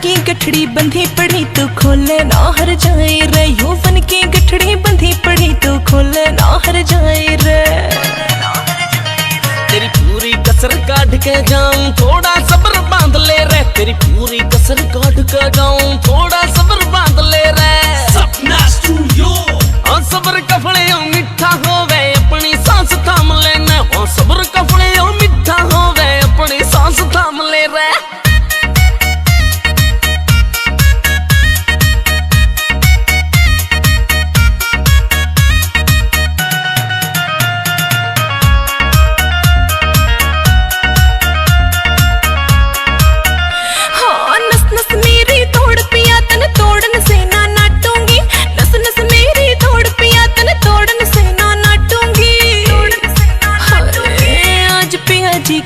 की गठड़ी बंधी पड़ी तू खोले ना हर जाए रे, यौवन की गठड़ी बंधी पड़ी तू खोले ना हर जाए रे। तेरी पूरी कसर काट के जाऊं, थोड़ा सब्र बांध ले रे। तेरी पूरी कसर काट के जाऊं, थोड़ा सब्र बांध ले रे। सपना स्टूडियो। हाँ सब्र कफड़े मिठा होवे, अपनी सांस थाम लेना। हाँ सब्र कफड़े मिठा होवे, अपनी सांस थाम ले रे।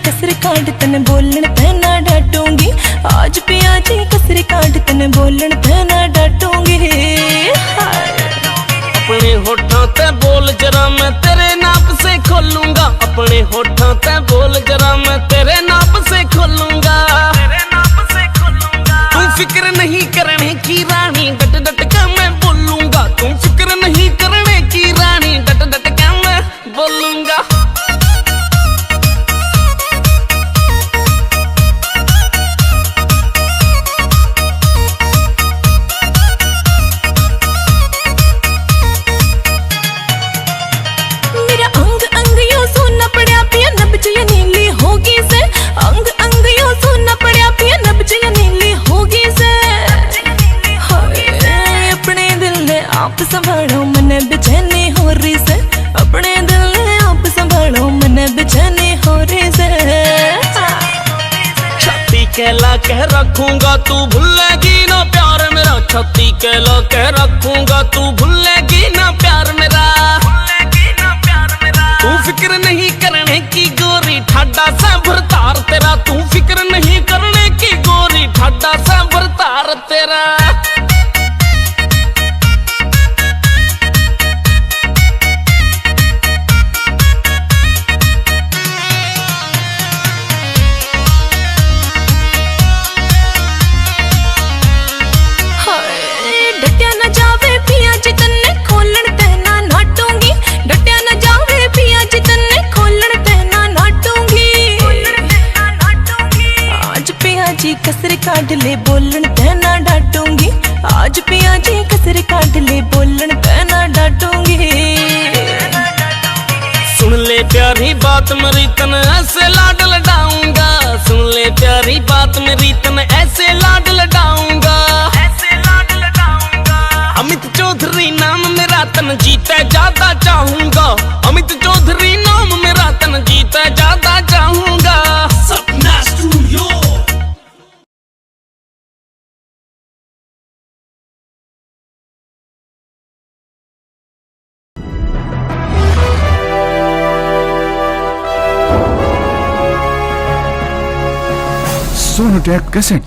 कसर काट तन बोलन तना डांटूंगी, आज पिया जी कसर काट तन बोलन तना डांटूंगी। अपने होठों ते बोल जरा मैं तेरे नाप से खोलूंगा। अपने होठों ते बोल जरा मैं तेरे नाप से खोलूंगा। तू फिक्र नहीं करने की रानी, डट डट के मैं बोलूंगा। तू फिक्र नहीं करने की रानी, डट डट के मैं बोलूंगा। अंग अंग यो सोना पड़ा पिया, नब्ज या नीली होगी से। अपने दिल ने आप संभालो, मन बेचैनी हो रही से। अपने दिल ने आप संभालो, मन बेचैनी हो रही से। छाती कहला कह रखूंगा, तू भूलेगी ना प्यार मेरा। छाती कहला कह रखूंगा, तू भूलेगी ना प्यार मेरा। तू फिक्र नहीं करने की गोरी, ठाडा सा भरतार तेरा। तू फिक्र नहीं करने की गोरी, ठाडा सा भरतार तेरा। डटिया न जावे पिया जी तन्ने खोलन तेना नाटूंगी। डटिया न जावे पिया जी तन्ने खोलन तेना नाटूंगी। आज पिया जी कसर काट ले बोलन तेना डांटूंगी। आज पिया जी कसर काट ले बोलन तेना डांटूंगी। सुन ले प्यारी बात मेरी, तन ऐसे लाड लडाऊंगा। सुन ले प्यारी बात मेरी, तन ऐसे लाड लडाऊंगा। अमित चौधरी नाम मेरा, तन जीता ज्यादा चाहूंगा। अमित चौधरी नाम मेरा, तन जीता ज्यादा चाहूंगा। सपना स्टूडियो। सोनोटेक कैसेट।